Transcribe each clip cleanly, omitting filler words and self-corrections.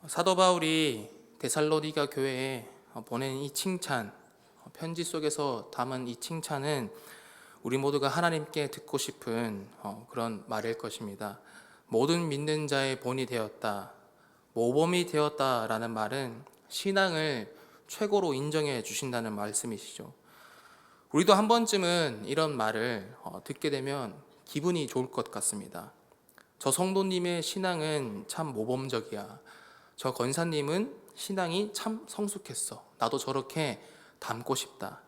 사도 바울이 데살로니가 교회에 보낸 이 칭찬, 편지 속에서 담은 이 칭찬은 우리 모두가 하나님께 듣고 싶은 그런 말일 것입니다. 모든 믿는 자의 본이 되었다, 모범이 되었다라는 말은 신앙을 최고로 인정해 주신다는 말씀이시죠. 우리도 한 번쯤은 이런 말을 듣게 되면 기분이 좋을 것 같습니다. 저 성도님의 신앙은 참 모범적이야. 저 권사님은 신앙이 참 성숙했어. 나도 저렇게 닮고 싶다.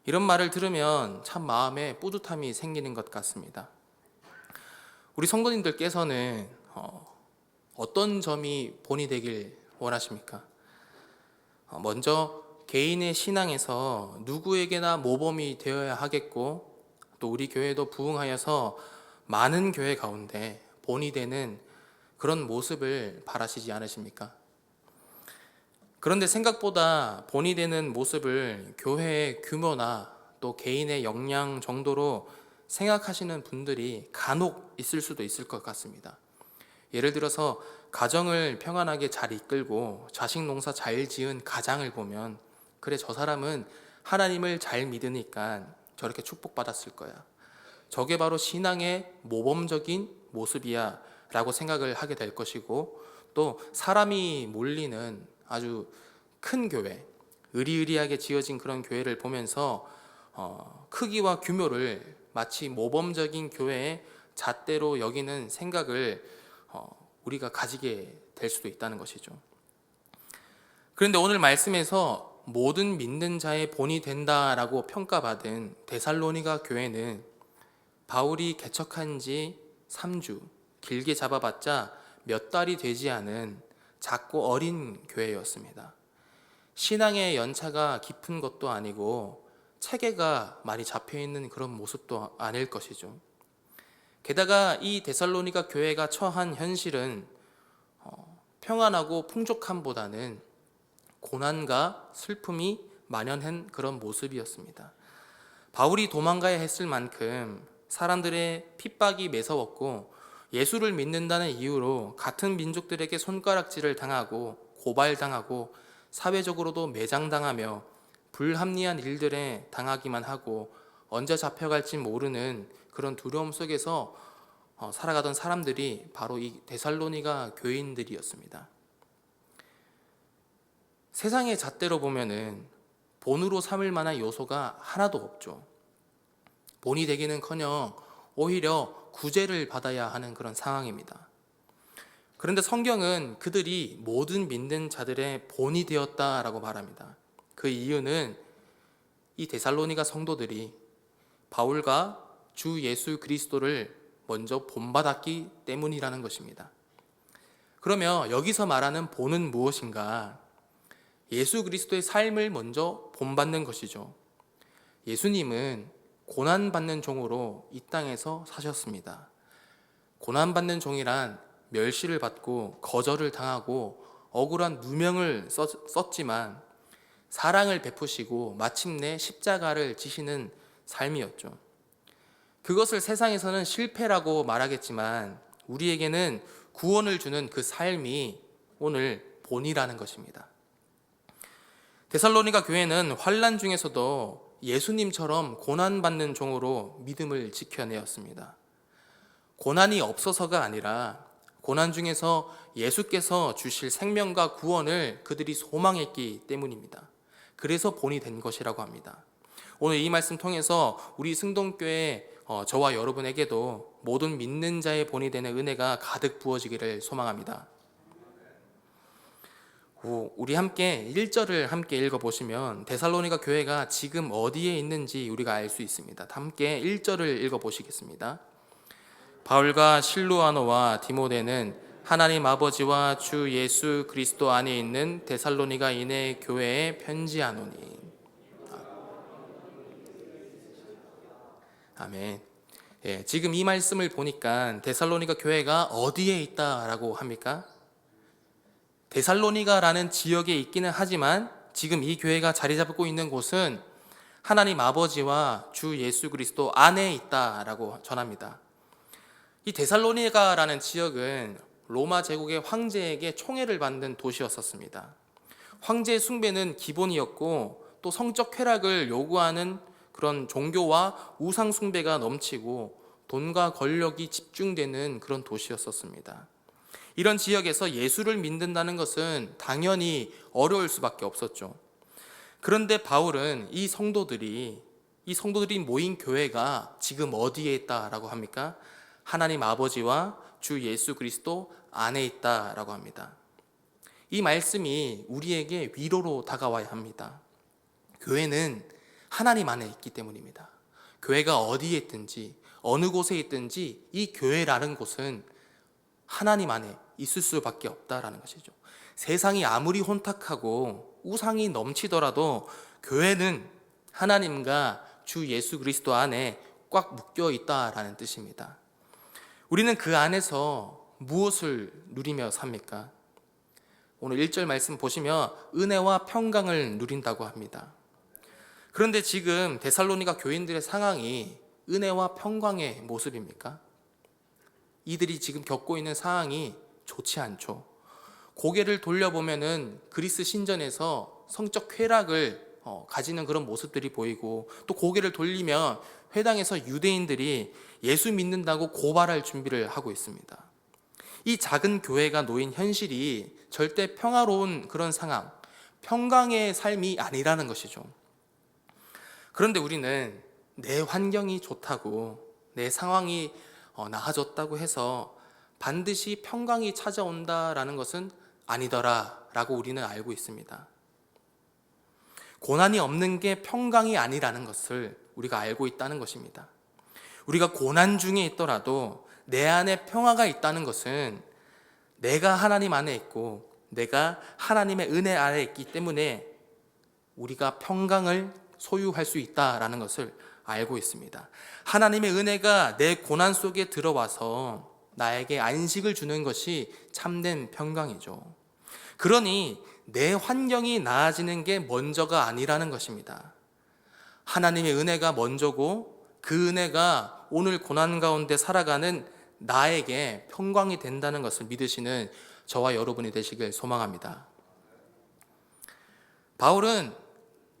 이런 말을 들으면 참 마음에 뿌듯함이 생기는 것 같습니다. 우리 성도님들께서는 어떤 점이 본이 되길 원하십니까? 먼저 개인의 신앙에서 누구에게나 모범이 되어야 하겠고, 또 우리 교회도 부흥하여서 많은 교회 가운데 본이 되는 그런 모습을 바라시지 않으십니까? 그런데 생각보다 본이 되는 모습을 교회의 규모나 또 개인의 역량 정도로 생각하시는 분들이 간혹 있을 수도 있을 것 같습니다. 예를 들어서 가정을 평안하게 잘 이끌고 자식 농사 잘 지은 가장을 보면, 그래, 저 사람은 하나님을 잘 믿으니까 저렇게 축복받았을 거야, 저게 바로 신앙의 모범적인 모습이야 라고 생각을 하게 될 것이고, 또 사람이 몰리는 아주 큰 교회, 으리으리하게 지어진 그런 교회를 보면서 크기와 규모를 마치 모범적인 교회의 잣대로 여기는 생각을 우리가 가지게 될 수도 있다는 것이죠. 그런데 오늘 말씀에서 모든 믿는 자의 본이 된다라고 평가받은 데살로니가 교회는 바울이 개척한 지 3주, 길게 잡아봤자 몇 달이 되지 않은 작고 어린 교회였습니다. 신앙의 연차가 깊은 것도 아니고 체계가 많이 잡혀있는 그런 모습도 아닐 것이죠. 게다가 이 데살로니가 교회가 처한 현실은 평안하고 풍족함보다는 고난과 슬픔이 만연한 그런 모습이었습니다. 바울이 도망가야 했을 만큼 사람들의 핍박이 매서웠고, 예수를 믿는다는 이유로 같은 민족들에게 손가락질을 당하고 고발당하고 사회적으로도 매장당하며 불합리한 일들에 당하기만 하고 언제 잡혀갈지 모르는 그런 두려움 속에서 살아가던 사람들이 바로 이 데살로니가 교인들이었습니다. 세상의 잣대로 보면은 본으로 삼을 만한 요소가 하나도 없죠. 본이 되기는커녕 오히려 구제를 받아야 하는 그런 상황입니다. 그런데 성경은 그들이 모든 믿는 자들의 본이 되었다라고 말합니다. 그 이유는 이 데살로니가 성도들이 바울과 주 예수 그리스도를 먼저 본받았기 때문이라는 것입니다. 그러면 여기서 말하는 본은 무엇인가? 예수 그리스도의 삶을 먼저 본받는 것이죠. 예수님은 고난받는 종으로 이 땅에서 사셨습니다. 고난받는 종이란 멸시를 받고 거절을 당하고 억울한 누명을 썼지만 사랑을 베푸시고 마침내 십자가를 지시는 삶이었죠. 그것을 세상에서는 실패라고 말하겠지만 우리에게는 구원을 주는 그 삶이 오늘 본이라는 것입니다. 데살로니가 교회는 환난 중에서도 예수님처럼 고난받는 종으로 믿음을 지켜내었습니다. 고난이 없어서가 아니라 고난 중에서 예수께서 주실 생명과 구원을 그들이 소망했기 때문입니다. 그래서 본이 된 것이라고 합니다. 오늘 이 말씀 통해서 우리 승동교회 저와 여러분에게도 모든 믿는 자의 본이 되는 은혜가 가득 부어지기를 소망합니다. 우리 함께 1절을 함께 읽어보시면 데살로니가 교회가 지금 어디에 있는지 우리가 알 수 있습니다. 함께 1절을 읽어보시겠습니다. 바울과 실루아노와 디모데는 하나님 아버지와 주 예수 그리스도 안에 있는 데살로니가인의 교회에 편지하노니. 아멘. 지금 이 말씀을 보니까 데살로니가 교회가 어디에 있다라고 합니까? 데살로니가라는 지역에 있기는 하지만 지금 이 교회가 자리 잡고 있는 곳은 하나님 아버지와 주 예수 그리스도 안에 있다라고 전합니다. 이 데살로니가라는 지역은 로마 제국의 황제에게 총애를 받는 도시였었습니다. 황제의 숭배는 기본이었고 또 성적 쾌락을 요구하는 그런 종교와 우상 숭배가 넘치고 돈과 권력이 집중되는 그런 도시였었습니다. 이런 지역에서 예수를 믿는다는 것은 당연히 어려울 수밖에 없었죠. 그런데 바울은 이 성도들이 모인 교회가 지금 어디에 있다라고 합니까? 하나님 아버지와 주 예수 그리스도 안에 있다라고 합니다. 이 말씀이 우리에게 위로로 다가와야 합니다. 교회는 하나님 안에 있기 때문입니다. 교회가 어디에 있든지 어느 곳에 있든지 이 교회라는 곳은 하나님 안에 있을 수밖에 없다라는 것이죠. 세상이 아무리 혼탁하고 우상이 넘치더라도 교회는 하나님과 주 예수 그리스도 안에 꽉 묶여 있다라는 뜻입니다. 우리는 그 안에서 무엇을 누리며 삽니까? 오늘 1절 말씀 보시면 은혜와 평강을 누린다고 합니다. 그런데 지금 데살로니가 교인들의 상황이 은혜와 평강의 모습입니까? 이들이 지금 겪고 있는 상황이 좋지 않죠. 고개를 돌려보면은 그리스 신전에서 성적 쾌락을 가지는 그런 모습들이 보이고, 또 고개를 돌리면 회당에서 유대인들이 예수 믿는다고 고발할 준비를 하고 있습니다. 이 작은 교회가 놓인 현실이 절대 평화로운 그런 상황, 평강의 삶이 아니라는 것이죠. 그런데 우리는 내 환경이 좋다고, 내 상황이 나아졌다고 해서 반드시 평강이 찾아온다라는 것은 아니더라라고 우리는 알고 있습니다. 고난이 없는 게 평강이 아니라는 것을 우리가 알고 있다는 것입니다. 우리가 고난 중에 있더라도 내 안에 평화가 있다는 것은 내가 하나님 안에 있고 내가 하나님의 은혜 아래 있기 때문에 우리가 평강을 소유할 수 있다라는 것을 알고 있습니다. 하나님의 은혜가 내 고난 속에 들어와서 나에게 안식을 주는 것이 참된 평강이죠. 그러니 내 환경이 나아지는 게 먼저가 아니라는 것입니다. 하나님의 은혜가 먼저고 그 은혜가 오늘 고난 가운데 살아가는 나에게 평강이 된다는 것을 믿으시는 저와 여러분이 되시길 소망합니다. 바울은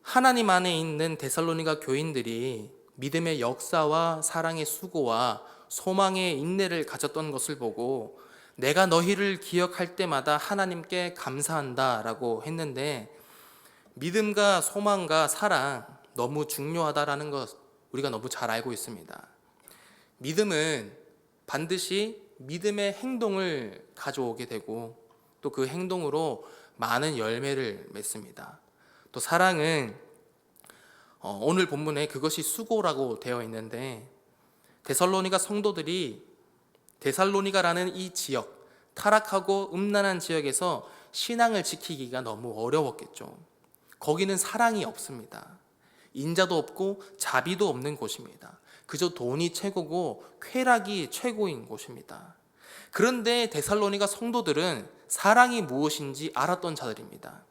하나님 안에 있는 데살로니가 교인들이 믿음의 역사와 사랑의 수고와 소망의 인내를 가졌던 것을 보고 내가 너희를 기억할 때마다 하나님께 감사한다라고 했는데, 믿음과 소망과 사랑 너무 중요하다라는 것 우리가 너무 잘 알고 있습니다. 믿음은 반드시 믿음의 행동을 가져오게 되고 또 그 행동으로 많은 열매를 맺습니다. 또 사랑은 오늘 본문에 그것이 수고라고 되어 있는데, 데살로니가 성도들이 데살로니가라는 이 지역, 타락하고 음란한 지역에서 신앙을 지키기가 너무 어려웠겠죠. 거기는 사랑이 없습니다. 인자도 없고 자비도 없는 곳입니다. 그저 돈이 최고고 쾌락이 최고인 곳입니다. 그런데 데살로니가 성도들은 사랑이 무엇인지 알았던 자들입니다.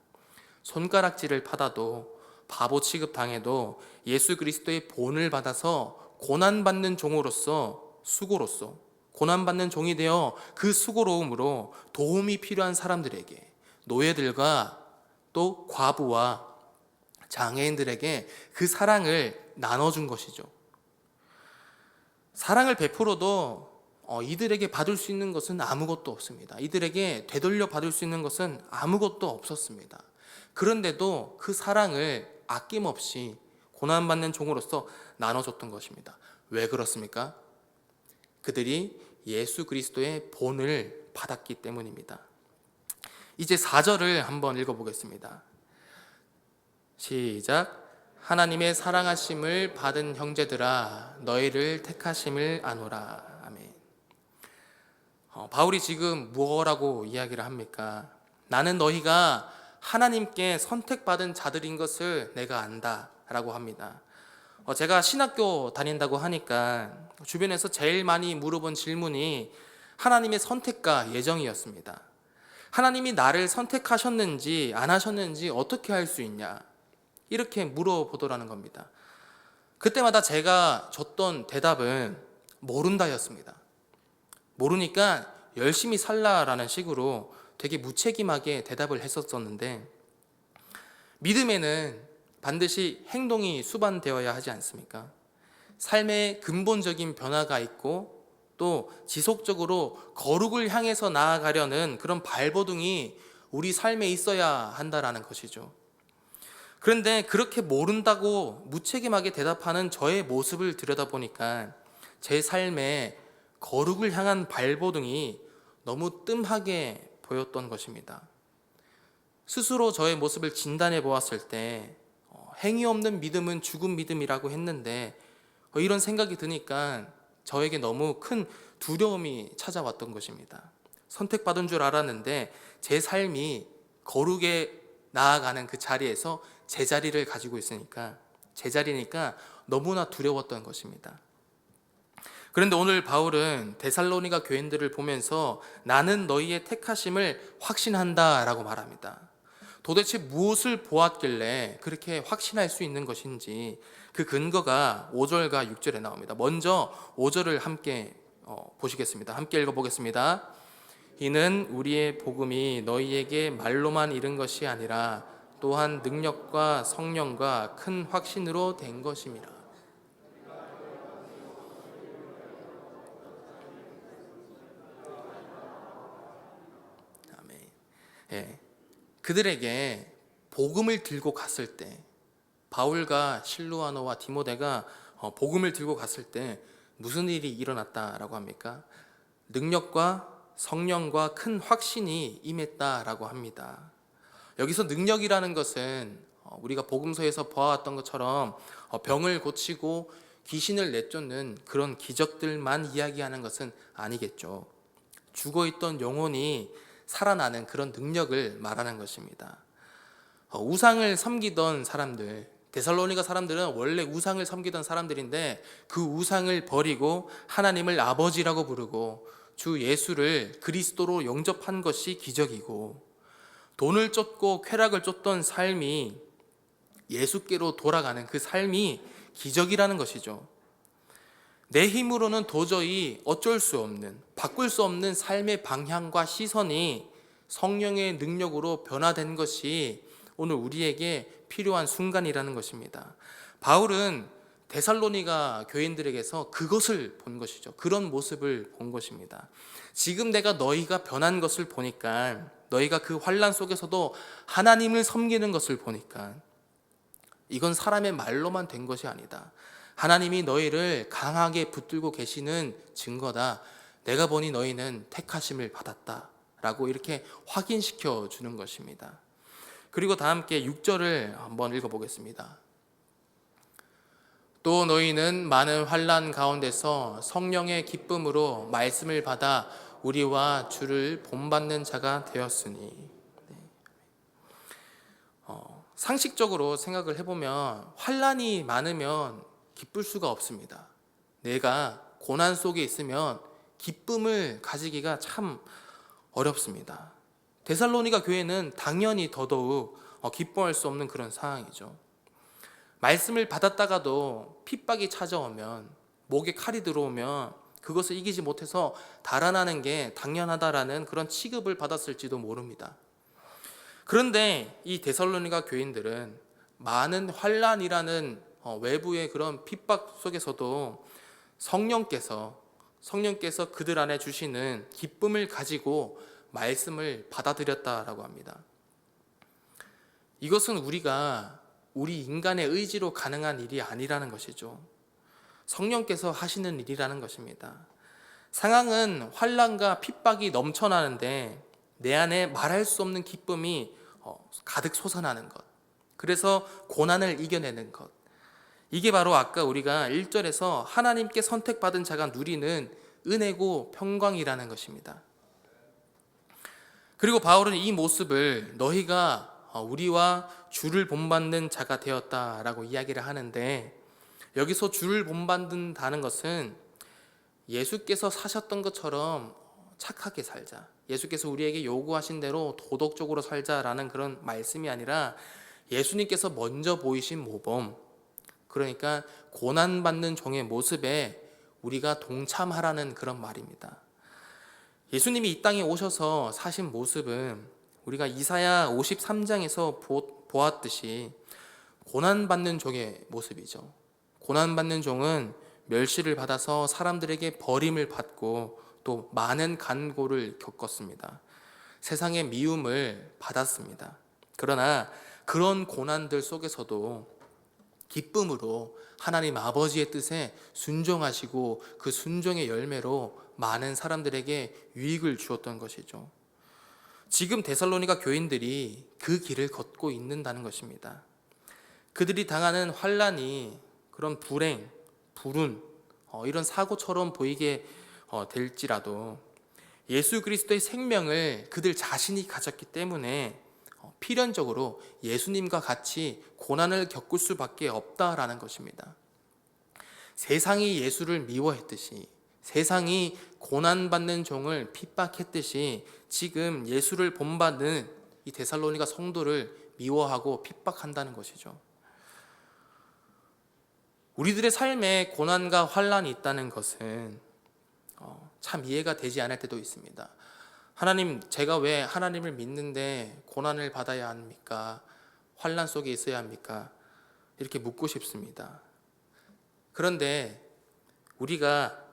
손가락질을 받아도, 바보 취급당해도 예수 그리스도의 본을 받아서 고난받는 종으로서, 수고로서 고난받는 종이 되어 그 수고로움으로 도움이 필요한 사람들에게, 노예들과 또 과부와 장애인들에게 그 사랑을 나눠준 것이죠. 사랑을 베풀어도 이들에게 받을 수 있는 것은 아무것도 없습니다. 이들에게 되돌려 받을 수 있는 것은 아무것도 없었습니다. 그런데도 그 사랑을 아낌없이 고난받는 종으로서 나눠줬던 것입니다. 왜 그렇습니까? 그들이 예수 그리스도의 본을 받았기 때문입니다. 이제 4절을 한번 읽어보겠습니다. 시작. 하나님의 사랑하심을 받은 형제들아 너희를 택하심을 아노라. 아멘. 바울이 지금 무엇라고 이야기를 합니까? 나는 너희가 하나님께 선택받은 자들인 것을 내가 안다 라고 합니다. 제가 신학교 다닌다고 하니까 주변에서 제일 많이 물어본 질문이 하나님의 선택과 예정이었습니다. 하나님이 나를 선택하셨는지 안 하셨는지 어떻게 알 수 있냐, 이렇게 물어보더라는 겁니다. 그때마다 제가 줬던 대답은 모른다였습니다. 모르니까 열심히 살라라는 식으로 되게 무책임하게 대답을 했었었는데, 믿음에는 반드시 행동이 수반되어야 하지 않습니까? 삶의 근본적인 변화가 있고 또 지속적으로 거룩을 향해서 나아가려는 그런 발버둥이 우리 삶에 있어야 한다라는 것이죠. 그런데 그렇게 모른다고 무책임하게 대답하는 저의 모습을 들여다보니까 제 삶에 거룩을 향한 발버둥이 너무 뜸하게 보였던 것입니다. 스스로 저의 모습을 진단해 보았을 때 행위 없는 믿음은 죽은 믿음이라고 했는데 이런 생각이 드니까 저에게 너무 큰 두려움이 찾아왔던 것입니다. 선택받은 줄 알았는데 제 삶이 거룩에 나아가는 그 자리에서 제 자리를 가지고 있으니까, 제 자리니까 너무나 두려웠던 것입니다. 그런데 오늘 바울은 데살로니가 교인들을 보면서 나는 너희의 택하심을 확신한다 라고 말합니다. 도대체 무엇을 보았길래 그렇게 확신할 수 있는 것인지 그 근거가 5절과 6절에 나옵니다. 먼저 5절을 함께 보시겠습니다. 함께 읽어보겠습니다. 이는 우리의 복음이 너희에게 말로만 이른 것이 아니라 또한 능력과 성령과 큰 확신으로 된 것임이라. 아멘. 예. 그들에게 복음을 들고 갔을 때, 바울과 실루아노와 디모데가 복음을 들고 갔을 때 무슨 일이 일어났다라고 합니까? 능력과 성령과 큰 확신이 임했다라고 합니다. 여기서 능력이라는 것은 우리가 복음서에서 보아왔던 것처럼 병을 고치고 귀신을 내쫓는 그런 기적들만 이야기하는 것은 아니겠죠. 죽어있던 영혼이 살아나는 그런 능력을 말하는 것입니다. 우상을 섬기던 사람들, 데살로니가 사람들은 원래 우상을 섬기던 사람들인데 그 우상을 버리고 하나님을 아버지라고 부르고 주 예수를 그리스도로 영접한 것이 기적이고, 돈을 쫓고 쾌락을 쫓던 삶이 예수께로 돌아가는 그 삶이 기적이라는 것이죠. 내 힘으로는 도저히 어쩔 수 없는, 바꿀 수 없는 삶의 방향과 시선이 성령의 능력으로 변화된 것이 오늘 우리에게 필요한 순간이라는 것입니다. 바울은 데살로니가 교인들에게서 그것을 본 것이죠. 그런 모습을 본 것입니다. 지금 내가 너희가 변한 것을 보니까, 너희가 그 환난 속에서도 하나님을 섬기는 것을 보니까 이건 사람의 말로만 된 것이 아니다. 하나님이 너희를 강하게 붙들고 계시는 증거다. 내가 보니 너희는 택하심을 받았다 라고 이렇게 확인시켜 주는 것입니다. 그리고 다 함께 6절을 한번 읽어보겠습니다. 또 너희는 많은 환난 가운데서 성령의 기쁨으로 말씀을 받아 우리와 주를 본받는 자가 되었으니. 상식적으로 생각을 해보면 환난이 많으면 기쁠 수가 없습니다. 내가 고난 속에 있으면 기쁨을 가지기가 참 어렵습니다. 데살로니가 교회는 당연히 더더욱 기뻐할 수 없는 그런 상황이죠. 말씀을 받았다가도 핍박이 찾아오면, 목에 칼이 들어오면 그것을 이기지 못해서 달아나는 게 당연하다라는 그런 취급을 받았을지도 모릅니다. 그런데 이 데살로니가 교인들은 많은 환난이라는 외부의 그런 핍박 속에서도 성령께서 그들 안에 주시는 기쁨을 가지고 말씀을 받아들였다라고 합니다. 이것은 우리 인간의 의지로 가능한 일이 아니라는 것이죠. 성령께서 하시는 일이라는 것입니다. 상황은 환난과 핍박이 넘쳐나는데 내 안에 말할 수 없는 기쁨이 가득 솟아나는 것, 그래서 고난을 이겨내는 것, 이게 바로 아까 우리가 1절에서 하나님께 선택받은 자가 누리는 은혜고 평강이라는 것입니다. 그리고 바울은 이 모습을 너희가 우리와 주를 본받는 자가 되었다라고 이야기를 하는데, 여기서 주를 본받는다는 것은 예수께서 사셨던 것처럼 착하게 살자, 예수께서 우리에게 요구하신 대로 도덕적으로 살자라는 그런 말씀이 아니라 예수님께서 먼저 보이신 모범, 그러니까 고난받는 종의 모습에 우리가 동참하라는 그런 말입니다. 예수님이 이 땅에 오셔서 사신 모습은 우리가 이사야 53장에서 보았듯이 고난받는 종의 모습이죠. 고난받는 종은 멸시를 받아서 사람들에게 버림을 받고 또 많은 간고를 겪었습니다. 세상의 미움을 받았습니다. 그러나 그런 고난들 속에서도 기쁨으로 하나님 아버지의 뜻에 순종하시고 그 순종의 열매로 많은 사람들에게 유익을 주었던 것이죠. 지금 데살로니가 교인들이 그 길을 걷고 있는다는 것입니다. 그들이 당하는 환난이 그런 불행, 불운 이런 사고처럼 보이게 될지라도 예수 그리스도의 생명을 그들 자신이 가졌기 때문에 필연적으로 예수님과 같이 고난을 겪을 수밖에 없다라는 것입니다. 세상이 예수를 미워했듯이, 세상이 고난받는 종을 핍박했듯이 지금 예수를 본받는 이 데살로니가 성도를 미워하고 핍박한다는 것이죠. 우리들의 삶에 고난과 환난이 있다는 것은 참 이해가 되지 않을 때도 있습니다. 하나님, 제가 왜 하나님을 믿는데 고난을 받아야 합니까? 환난 속에 있어야 합니까? 이렇게 묻고 싶습니다. 그런데 우리가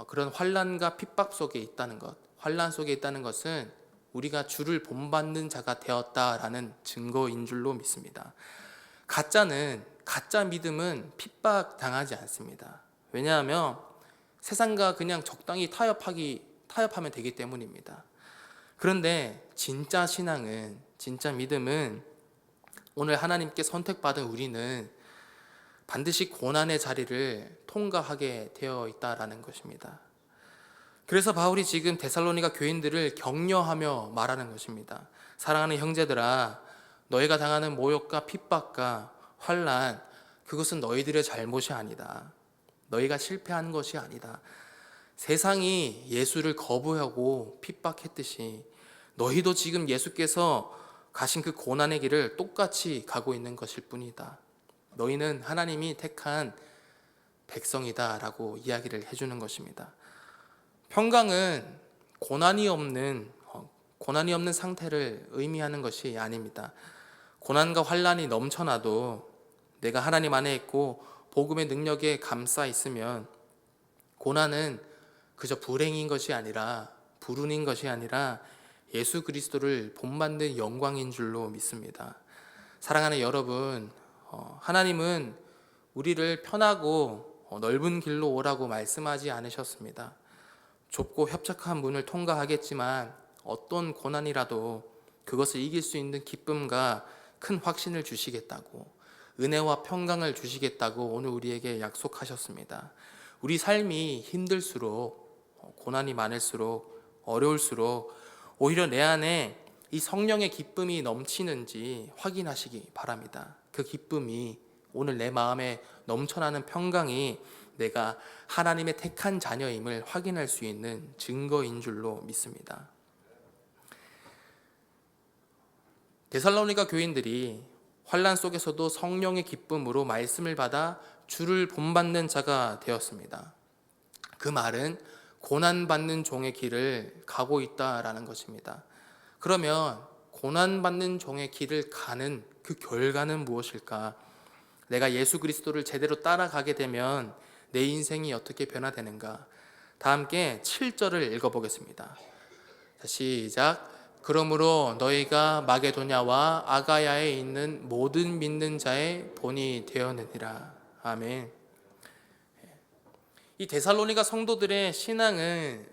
그런 환난과 핍박 속에 있다는 것, 환난 속에 있다는 것은 우리가 주를 본받는 자가 되었다라는 증거인 줄로 믿습니다. 가짜 믿음은 핍박 당하지 않습니다. 왜냐하면 세상과 그냥 적당히 타협하면 되기 때문입니다. 그런데 진짜 신앙은, 진짜 믿음은 오늘 하나님께 선택받은 우리는 반드시 고난의 자리를 통과하게 되어 있다라는 것입니다. 그래서 바울이 지금 데살로니가 교인들을 격려하며 말하는 것입니다. 사랑하는 형제들아, 너희가 당하는 모욕과 핍박과 환난, 그것은 너희들의 잘못이 아니다. 너희가 실패한 것이 아니다. 세상이 예수를 거부하고 핍박했듯이 너희도 지금 예수께서 가신 그 고난의 길을 똑같이 가고 있는 것일 뿐이다. 너희는 하나님이 택한 백성이다 라고 이야기를 해주는 것입니다. 평강은 고난이 없는 상태를 의미하는 것이 아닙니다. 고난과 환난이 넘쳐나도 내가 하나님 안에 있고 복음의 능력에 감싸 있으면 고난은 그저 불행인 것이 아니라, 불운인 것이 아니라 예수 그리스도를 본받는 영광인 줄로 믿습니다. 사랑하는 여러분, 하나님은 우리를 편하고 넓은 길로 오라고 말씀하지 않으셨습니다. 좁고 협착한 문을 통과하겠지만 어떤 고난이라도 그것을 이길 수 있는 기쁨과 큰 확신을 주시겠다고, 은혜와 평강을 주시겠다고 오늘 우리에게 약속하셨습니다. 우리 삶이 힘들수록, 고난이 많을수록, 어려울수록 오히려 내 안에 이 성령의 기쁨이 넘치는지 확인하시기 바랍니다. 그 기쁨이, 오늘 내 마음에 넘쳐나는 평강이 내가 하나님의 택한 자녀임을 확인할 수 있는 증거인 줄로 믿습니다. 데살로니가 교인들이 환난 속에서도 성령의 기쁨으로 말씀을 받아 주를 본받는 자가 되었습니다. 그 말은 고난받는 종의 길을 가고 있다라는 것입니다. 그러면 고난받는 종의 길을 가는 그 결과는 무엇일까? 내가 예수 그리스도를 제대로 따라가게 되면 내 인생이 어떻게 변화되는가? 다 함께 7절을 읽어보겠습니다. 시작. 그러므로 너희가 마게도냐와 아가야에 있는 모든 믿는 자의 본이 되었느니라. 아멘. 이 데살로니가 성도들의 신앙은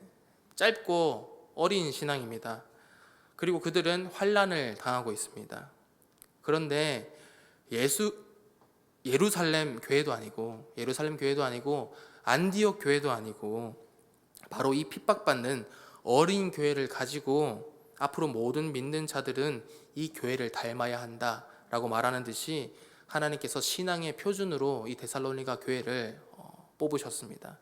짧고 어린 신앙입니다. 그리고 그들은 환난을 당하고 있습니다. 그런데 예루살렘 교회도 아니고 안디옥 교회도 아니고 바로 이 핍박받는 어린 교회를 가지고 앞으로 모든 믿는 자들은 이 교회를 닮아야 한다라고 말하는 듯이 하나님께서 신앙의 표준으로 이 데살로니가 교회를 뽑으셨습니다.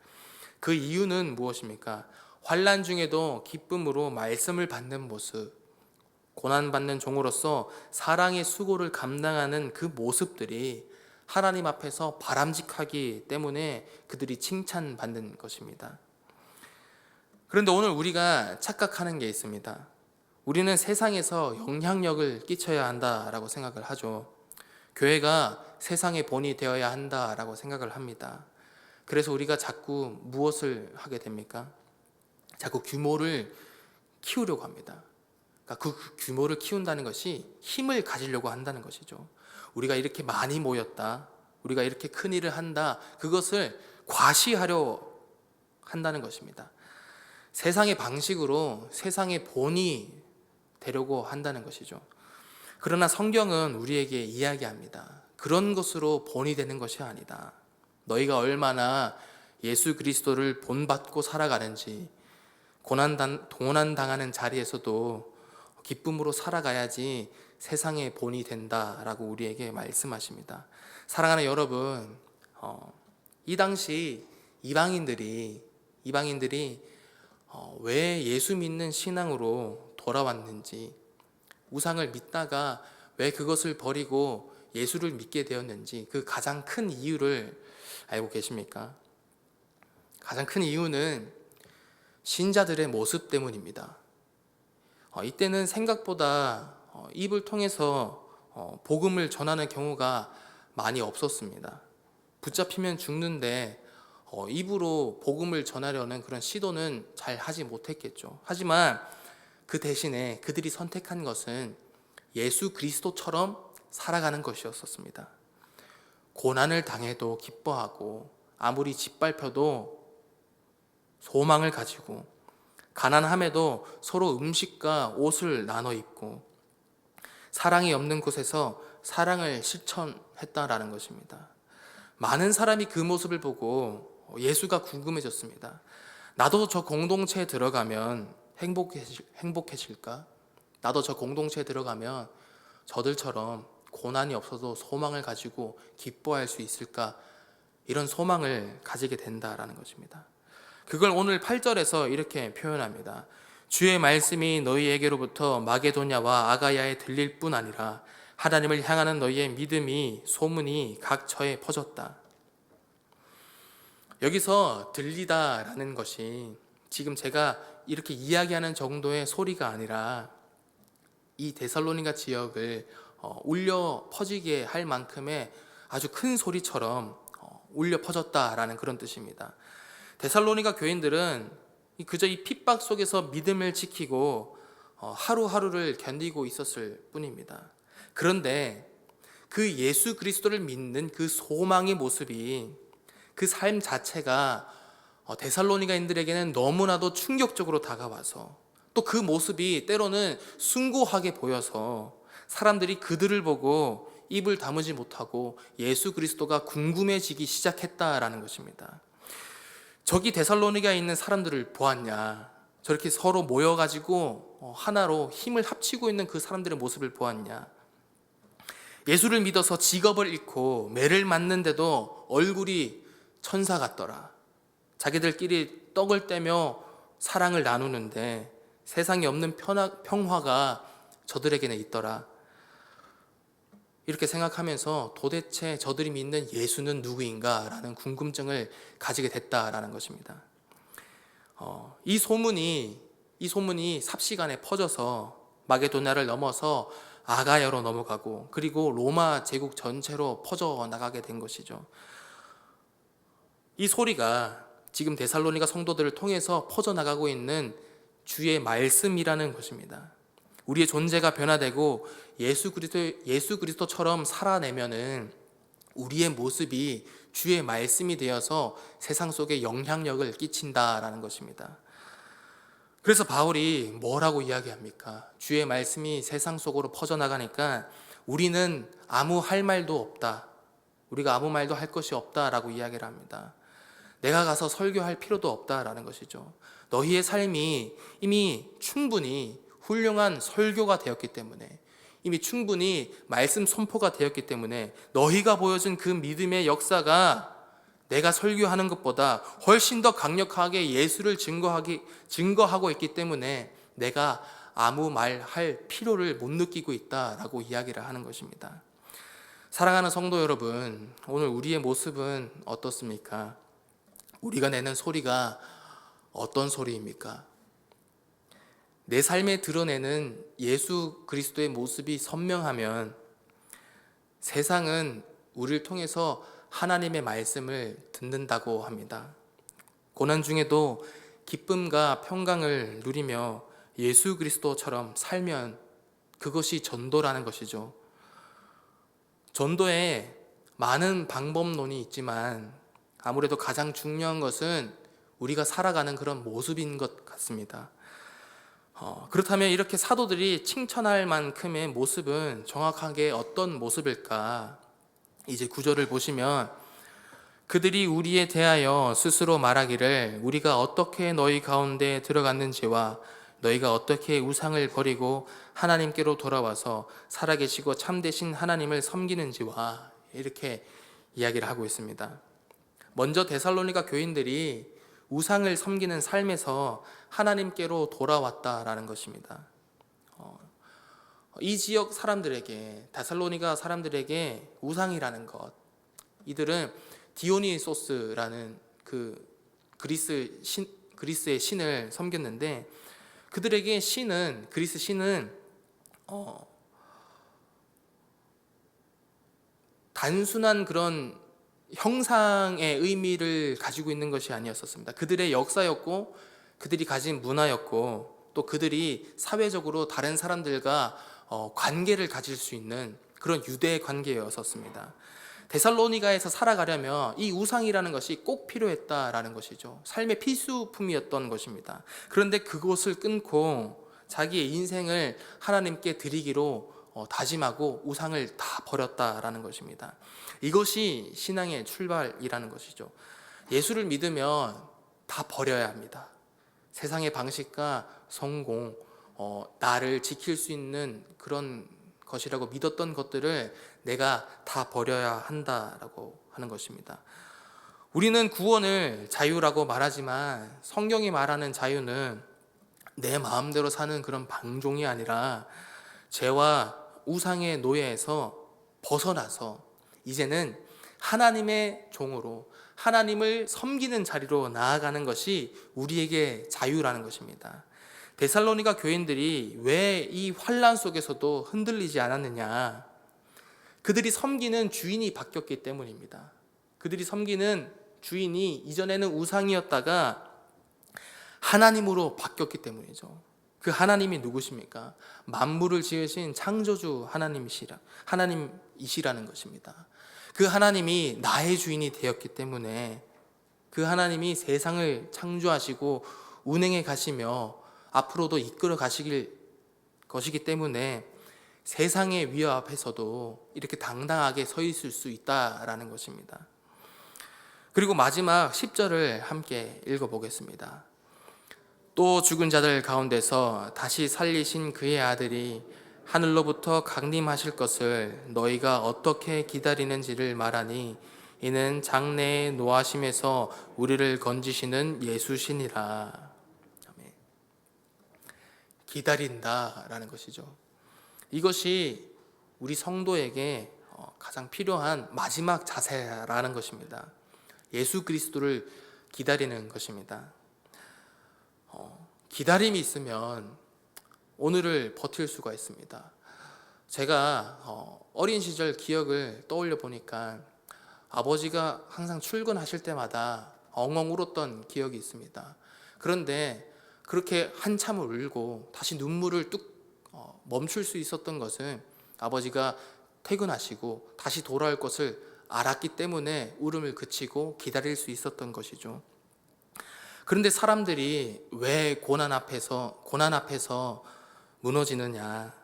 그 이유는 무엇입니까? 환난 중에도 기쁨으로 말씀을 받는 모습, 고난받는 종으로서 사랑의 수고를 감당하는 그 모습들이 하나님 앞에서 바람직하기 때문에 그들이 칭찬받는 것입니다. 그런데 오늘 우리가 착각하는 게 있습니다. 우리는 세상에서 영향력을 끼쳐야 한다라고 생각을 하죠. 교회가 세상의 본이 되어야 한다라고 생각을 합니다. 그래서 우리가 자꾸 무엇을 하게 됩니까? 자꾸 규모를 키우려고 합니다. 그러니까 그 규모를 키운다는 것이 힘을 가지려고 한다는 것이죠. 우리가 이렇게 많이 모였다, 우리가 이렇게 큰 일을 한다, 그것을 과시하려 한다는 것입니다. 세상의 방식으로 세상의 본이 되려고 한다는 것이죠. 그러나 성경은 우리에게 이야기합니다. 그런 것으로 본이 되는 것이 아니다. 너희가 얼마나 예수 그리스도를 본받고 살아가는지, 고난당하는 자리에서도 기쁨으로 살아가야지 세상의 본이 된다라고 우리에게 말씀하십니다. 사랑하는 여러분, 이 당시 이방인들이 왜 예수 믿는 신앙으로 돌아왔는지, 우상을 믿다가 왜 그것을 버리고 예수를 믿게 되었는지, 그 가장 큰 이유를 알고 계십니까? 가장 큰 이유는 신자들의 모습 때문입니다. 이때는 생각보다 입을 통해서 복음을 전하는 경우가 많이 없었습니다. 붙잡히면 죽는데 입으로 복음을 전하려는 그런 시도는 잘 하지 못했겠죠. 하지만 그 대신에 그들이 선택한 것은 예수 그리스도처럼 살아가는 것이었습니다. 고난을 당해도 기뻐하고, 아무리 짓밟혀도 소망을 가지고, 가난함에도 서로 음식과 옷을 나눠 입고, 사랑이 없는 곳에서 사랑을 실천했다라는 것입니다. 많은 사람이 그 모습을 보고 예수가 궁금해졌습니다. 나도 저 공동체에 들어가면 행복해질까? 나도 저 공동체에 들어가면 저들처럼 고난이 없어도 소망을 가지고 기뻐할 수 있을까? 이런 소망을 가지게 된다라는 것입니다. 그걸 오늘 8절에서 이렇게 표현합니다. 주의 말씀이 너희에게로부터 마게도냐와 아가야에 들릴 뿐 아니라 하나님을 향하는 너희의 믿음이 소문이 각 처에 퍼졌다. 여기서 들리다라는 것이 지금 제가 이렇게 이야기하는 정도의 소리가 아니라 이 데살로니가 지역을 울려 퍼지게 할 만큼의 아주 큰 소리처럼 울려 퍼졌다라는 그런 뜻입니다. 데살로니가 교인들은 그저 이 핍박 속에서 믿음을 지키고 하루하루를 견디고 있었을 뿐입니다. 그런데 그 예수 그리스도를 믿는 그 소망의 모습이, 그 삶 자체가 데살로니가인들에게는 너무나도 충격적으로 다가와서, 또 그 모습이 때로는 숭고하게 보여서 사람들이 그들을 보고 입을 다무지 못하고 예수 그리스도가 궁금해지기 시작했다라는 것입니다. 저기 데살로니가에 있는 사람들을 보았냐? 저렇게 서로 모여가지고 하나로 힘을 합치고 있는 그 사람들의 모습을 보았냐? 예수를 믿어서 직업을 잃고 매를 맞는데도 얼굴이 천사 같더라. 자기들끼리 떡을 떼며 사랑을 나누는데 세상에 없는 평화가 저들에게는 있더라. 이렇게 생각하면서 도대체 저들이 믿는 예수는 누구인가? 라는 궁금증을 가지게 됐다라는 것입니다. 이 소문이 삽시간에 퍼져서 마게도냐를 넘어서 아가야로 넘어가고, 그리고 로마 제국 전체로 퍼져나가게 된 것이죠. 이 소리가 지금 데살로니가 성도들을 통해서 퍼져나가고 있는 주의 말씀이라는 것입니다. 우리의 존재가 변화되고 예수 그리스도처럼 살아내면은 우리의 모습이 주의 말씀이 되어서 세상 속에 영향력을 끼친다라는 것입니다. 그래서 바울이 뭐라고 이야기합니까? 주의 말씀이 세상 속으로 퍼져나가니까 우리는 아무 할 말도 없다. 우리가 아무 말도 할 것이 없다라고 이야기를 합니다. 내가 가서 설교할 필요도 없다라는 것이죠. 너희의 삶이 이미 충분히 훌륭한 설교가 되었기 때문에, 이미 충분히 말씀 선포가 되었기 때문에 너희가 보여준 그 믿음의 역사가 내가 설교하는 것보다 훨씬 더 강력하게 예수를 증거하고 있기 때문에 내가 아무 말 할 필요를 못 느끼고 있다라고 이야기를 하는 것입니다. 사랑하는 성도 여러분, 오늘 우리의 모습은 어떻습니까? 우리가 내는 소리가 어떤 소리입니까? 내 삶에 드러내는 예수 그리스도의 모습이 선명하면 세상은 우리를 통해서 하나님의 말씀을 듣는다고 합니다. 고난 중에도 기쁨과 평강을 누리며 예수 그리스도처럼 살면 그것이 전도라는 것이죠. 전도에 많은 방법론이 있지만 아무래도 가장 중요한 것은 우리가 살아가는 그런 모습인 것 같습니다. 그렇다면 이렇게 사도들이 칭찬할 만큼의 모습은 정확하게 어떤 모습일까? 이제 9절을 보시면 그들이 우리에 대하여 스스로 말하기를 우리가 어떻게 너희 가운데 들어갔는지와 너희가 어떻게 우상을 버리고 하나님께로 돌아와서 살아계시고 참되신 하나님을 섬기는지와 이렇게 이야기를 하고 있습니다. 먼저 데살로니가 교인들이 우상을 섬기는 삶에서 하나님께로 돌아왔다라는 것입니다. 이 지역 사람들에게, 데살로니가 사람들에게 우상이라는 것, 이들은 디오니소스라는 그 그리스의 신을 섬겼는데, 그들에게 그리스 신은 단순한 그런 형상의 의미를 가지고 있는 것이 아니었습니다. 그들의 역사였고 그들이 가진 문화였고 또 그들이 사회적으로 다른 사람들과 관계를 가질 수 있는 그런 유대 관계였었습니다. 데살로니가에서 살아가려면 이 우상이라는 것이 꼭 필요했다라는 것이죠. 삶의 필수품이었던 것입니다. 그런데 그것을 끊고 자기의 인생을 하나님께 드리기로 다짐하고 우상을 다 버렸다라는 것입니다. 이것이 신앙의 출발이라는 것이죠. 예수를 믿으면 다 버려야 합니다. 세상의 방식과 성공, 나를 지킬 수 있는 그런 것이라고 믿었던 것들을 내가 다 버려야 한다라고 하는 것입니다. 우리는 구원을 자유라고 말하지만 성경이 말하는 자유는 내 마음대로 사는 그런 방종이 아니라 죄와 우상의 노예에서 벗어나서 이제는 하나님의 종으로 하나님을 섬기는 자리로 나아가는 것이 우리에게 자유라는 것입니다. 데살로니가 교인들이 왜 이 환난 속에서도 흔들리지 않았느냐? 그들이 섬기는 주인이 바뀌었기 때문입니다. 그들이 섬기는 주인이 이전에는 우상이었다가 하나님으로 바뀌었기 때문이죠. 그 하나님이 누구십니까? 만물을 지으신 창조주 하나님이시라는 것입니다. 그 하나님이 나의 주인이 되었기 때문에 그 하나님이 세상을 창조하시고 운행해 가시며 앞으로도 이끌어 가시길 것이기 때문에 세상의 위협 앞에서도 이렇게 당당하게 서 있을 수 있다라는 것입니다. 그리고 마지막 10절을 함께 읽어보겠습니다. 또 죽은 자들 가운데서 다시 살리신 그의 아들이 하늘로부터 강림하실 것을 너희가 어떻게 기다리는지를 말하니 이는 장래의 노하심에서 우리를 건지시는 예수시니라. 기다린다라는 것이죠. 이것이 우리 성도에게 가장 필요한 마지막 자세라는 것입니다. 예수 그리스도를 기다리는 것입니다. 기다림이 있으면 오늘을 버틸 수가 있습니다. 제가 어린 시절 기억을 떠올려 보니까 아버지가 항상 출근하실 때마다 엉엉 울었던 기억이 있습니다. 그런데 그렇게 한참을 울고 다시 눈물을 뚝 멈출 수 있었던 것은 아버지가 퇴근하시고 다시 돌아올 것을 알았기 때문에 울음을 그치고 기다릴 수 있었던 것이죠. 그런데 사람들이 왜 고난 앞에서 무너지느냐?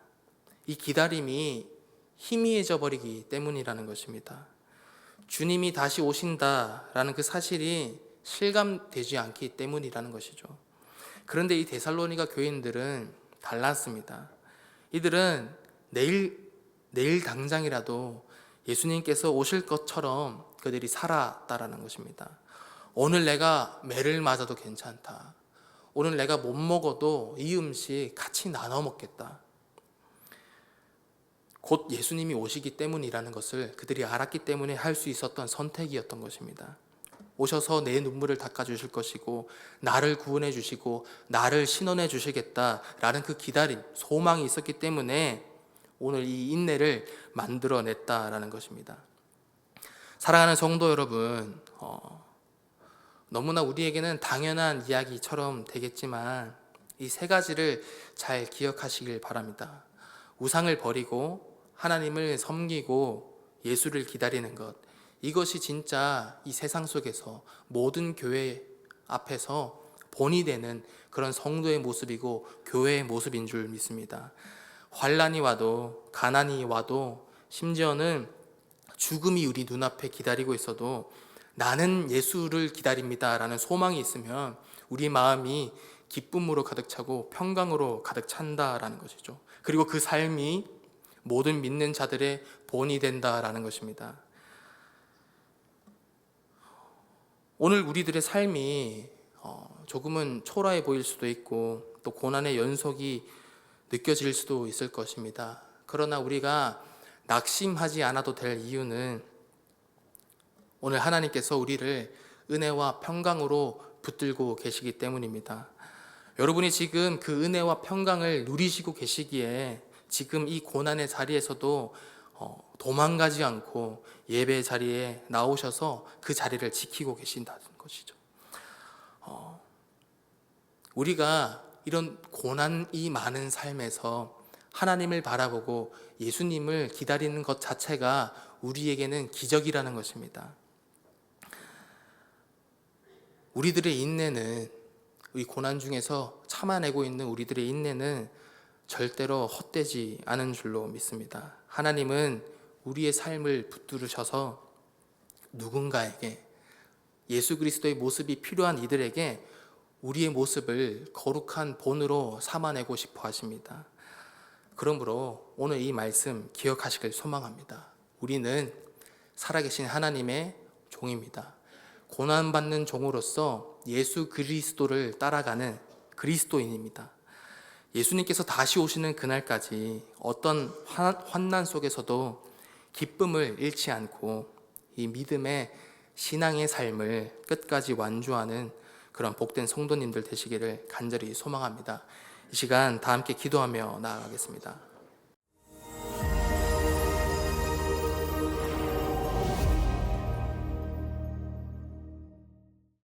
이 기다림이 희미해져 버리기 때문이라는 것입니다. 주님이 다시 오신다라는 그 사실이 실감되지 않기 때문이라는 것이죠. 그런데 이 데살로니가 교인들은 달랐습니다. 이들은 내일 당장이라도 예수님께서 오실 것처럼 그들이 살았다라는 것입니다. 오늘 내가 매를 맞아도 괜찮다. 오늘 내가 못 먹어도 이 음식 같이 나눠 먹겠다. 곧 예수님이 오시기 때문이라는 것을 그들이 알았기 때문에 할 수 있었던 선택이었던 것입니다. 오셔서 내 눈물을 닦아주실 것이고 나를 구원해 주시고 나를 신원해 주시겠다라는 그 기다림, 소망이 있었기 때문에 오늘 이 인내를 만들어냈다라는 것입니다. 사랑하는 성도 여러분, 너무나 우리에게는 당연한 이야기처럼 되겠지만 이 세 가지를 잘 기억하시길 바랍니다. 우상을 버리고 하나님을 섬기고 예수를 기다리는 것, 이것이 진짜 이 세상 속에서 모든 교회 앞에서 본이 되는 그런 성도의 모습이고 교회의 모습인 줄 믿습니다. 환난이 와도 가난이 와도 심지어는 죽음이 우리 눈앞에 기다리고 있어도 나는 예수를 기다립니다 라는 소망이 있으면 우리 마음이 기쁨으로 가득 차고 평강으로 가득 찬다라는 것이죠. 그리고 그 삶이 모든 믿는 자들의 본이 된다라는 것입니다. 오늘 우리들의 삶이 조금은 초라해 보일 수도 있고 또 고난의 연속이 느껴질 수도 있을 것입니다. 그러나 우리가 낙심하지 않아도 될 이유는 오늘 하나님께서 우리를 은혜와 평강으로 붙들고 계시기 때문입니다. 여러분이 지금 그 은혜와 평강을 누리시고 계시기에 지금 이 고난의 자리에서도 도망가지 않고 예배 자리에 나오셔서 그 자리를 지키고 계신다는 것이죠. 우리가 이런 고난이 많은 삶에서 하나님을 바라보고 예수님을 기다리는 것 자체가 우리에게는 기적이라는 것입니다. 우리들의 인내는, 이 고난 중에서 참아내고 있는 우리들의 인내는 절대로 헛되지 않은 줄로 믿습니다. 하나님은 우리의 삶을 붙들으셔서 누군가에게, 예수 그리스도의 모습이 필요한 이들에게 우리의 모습을 거룩한 본으로 삼아내고 싶어 하십니다. 그러므로 오늘 이 말씀 기억하시길 소망합니다. 우리는 살아계신 하나님의 종입니다. 고난받는 종으로서 예수 그리스도를 따라가는 그리스도인입니다. 예수님께서 다시 오시는 그날까지 어떤 환난 속에서도 기쁨을 잃지 않고 이 믿음의 신앙의 삶을 끝까지 완주하는 그런 복된 성도님들 되시기를 간절히 소망합니다. 이 시간 다 함께 기도하며 나아가겠습니다.